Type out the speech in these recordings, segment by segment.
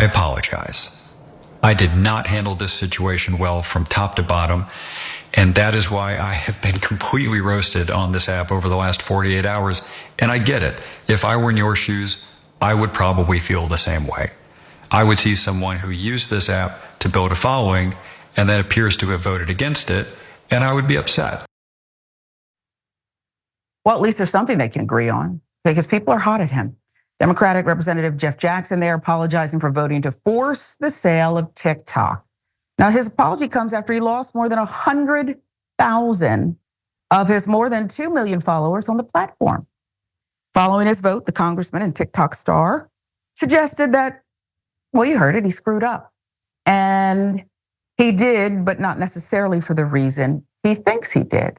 I apologize. I did not handle this situation well from top to bottom, and that is why I have been completely roasted on this app over the last 48 hours, and I get it. If I were in your shoes, I would probably feel the same way. I would see someone who used this app to build a following and then appears to have voted against it, and I would be upset. Well, at least there's something they can agree on, because people are hot at him. Democratic Representative Jeff Jackson there apologizing for voting to force the sale of TikTok. Now, his apology comes after he lost more than 100,000 of his more than 2 million followers on the platform. Following his vote, the congressman and TikTok star suggested that, well, you heard it, he screwed up. And he did, but not necessarily for the reason he thinks he did.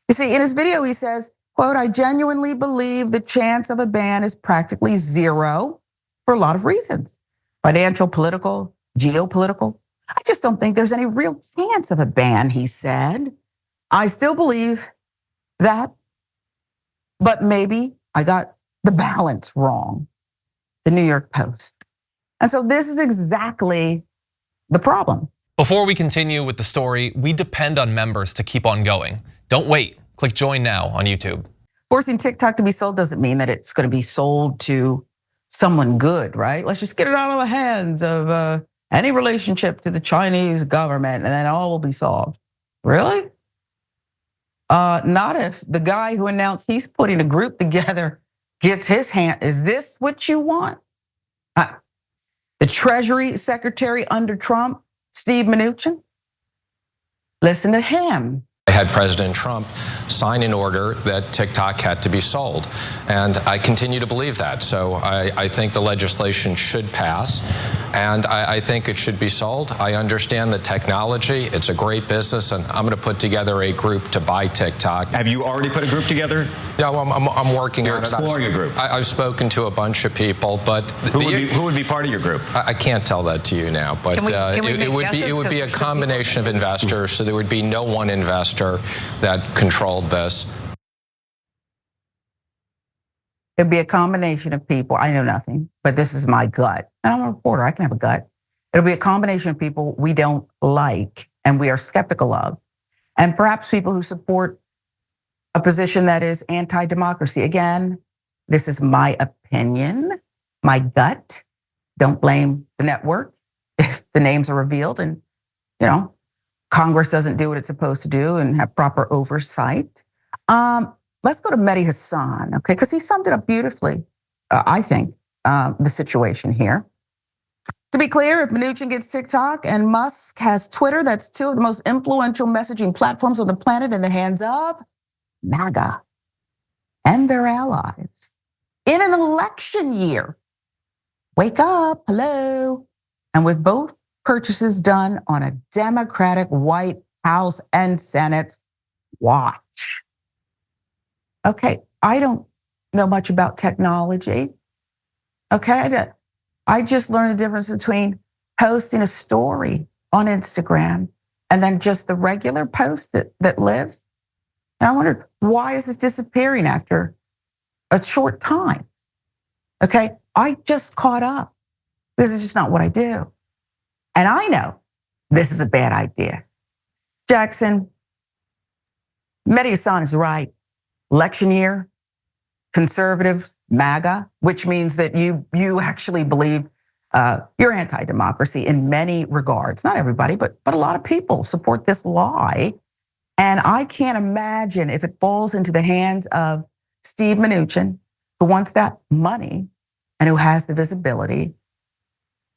You see, in his video, he says, quote, I genuinely believe the chance of a ban is practically zero for a lot of reasons. Financial, political, geopolitical. I just don't think there's any real chance of a ban, he said. I still believe that, but maybe I got the balance wrong. The New York Post. And so this is exactly the problem. Before we continue with the story, we depend on members to keep on going. Don't wait. Click join now on YouTube. Forcing TikTok to be sold doesn't mean that it's going to be sold to someone good, right? Let's just get it out of the hands of any relationship to the Chinese government and then all will be solved. Really? Not if the guy who announced he's putting a group together gets his hand. Is this what you want? The Treasury Secretary under Trump, Steve Mnuchin, listen to him. I had President Trump sign an order that TikTok had to be sold. And I continue to believe that. So I think the legislation should pass. And I think it should be sold. I understand the technology. It's a great business. And I'm going to put together a group to buy TikTok. Have you already put a group together? Yeah, well, I'm working on it. You're exploring a group. I've spoken to a bunch of people, but who would be part of your group? I can't tell that to you now, but it would be a combination of investors. So there would be no one investor that controlled this. It'd be a combination of people. I know nothing, but this is my gut. And I'm a reporter, I can have a gut. It'll be a combination of people we don't like and we are skeptical of. And perhaps people who support a position that is anti-democracy. Again, this is my opinion, my gut. Don't blame the network if the names are revealed and, Congress doesn't do what it's supposed to do and have proper oversight. Let's go to Mehdi Hasan, okay? Because he summed it up beautifully, I think, the situation here. To be clear, if Mnuchin gets TikTok and Musk has Twitter, that's two of the most influential messaging platforms on the planet in the hands of MAGA and their allies. In an election year, wake up, hello. And with both purchases done on a Democratic White House and Senate watch. Okay, I don't know much about technology. Okay, I just learned the difference between posting a story on Instagram and then just the regular post that lives. And I wondered, why is this disappearing after a short time? Okay, I just caught up. This is just not what I do. And I know this is a bad idea. Jackson, Mehdi Hasan is right. Election year, conservative, MAGA, which means that you actually believe you're anti-democracy in many regards. Not everybody, but a lot of people support this lie. And I can't imagine if it falls into the hands of Steve Mnuchin, who wants that money and who has the visibility.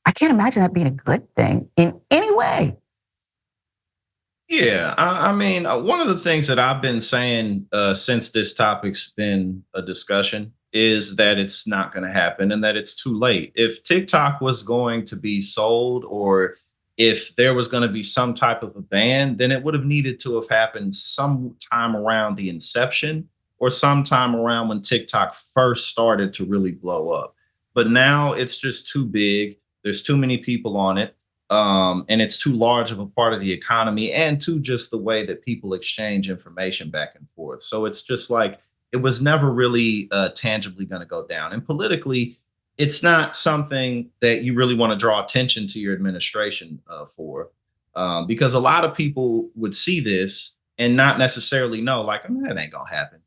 I can't imagine that being a good thing in any way. Yeah, I mean, one of the things that I've been saying since this topic's been a discussion is that it's not going to happen and that it's too late. If TikTok was going to be sold or if there was going to be some type of a ban, then it would have needed to have happened sometime around the inception or sometime around when TikTok first started to really blow up. But now it's just too big. There's too many people on it. And it's too large of a part of the economy and to just the way that people exchange information back and forth. So it's just like, it was never really tangibly going to go down. And politically, it's not something that you really want to draw attention to your administration for, because a lot of people would see this and not necessarily know, like, oh, that ain't gonna happen.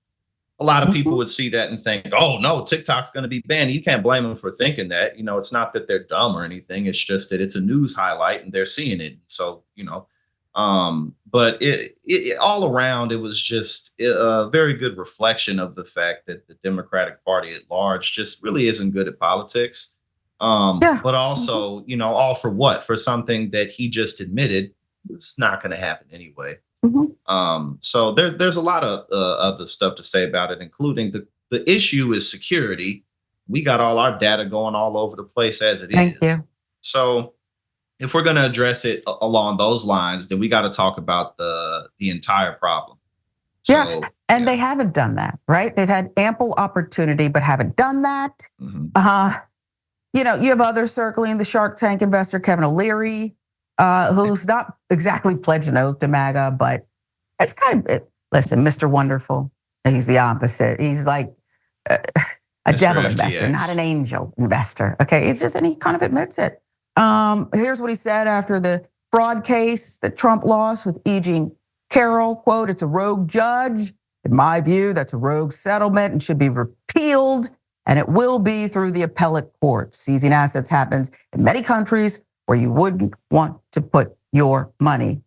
A lot of people Mhm. would see that and think, oh no, TikTok's going to be banned. You can't blame them for thinking that. It's not that they're dumb or anything. It's just that it's a news highlight and they're seeing it. So, but it all around, it was just a very good reflection of the fact that the Democratic Party at large just really isn't good at politics. Yeah. But Mhm. also, all for what? For something that he just admitted it's not going to happen anyway. Mhm. So there's a lot of other stuff to say about it, including the issue is security. We got all our data going all over the place as it Thank is. you. So if we're going to address it along those lines, then we got to talk about the entire problem. Yeah. So And they yeah. haven't done that, right? They've had ample opportunity, but haven't done that. Mhm. You have others circling, the Shark Tank investor, Kevin O'Leary, who's not exactly pledged an oath to MAGA, but it's kind of, listen, Mr. Wonderful, he's the opposite. He's like a Mr. devil FTX. investor, not an angel investor. Okay, it's just, and he kind of admits it. Here's what he said after the fraud case that Trump lost with E. Jean Carroll, quote, it's a rogue judge. In my view, that's a rogue settlement and should be repealed. And it will be through the appellate courts. Seizing assets happens in many countries where you wouldn't want to put your money.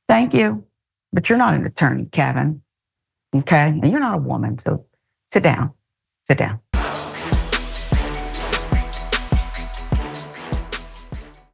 Thank you. But you're not an attorney, Kevin. Okay? And you're not a woman. So sit down. Sit down.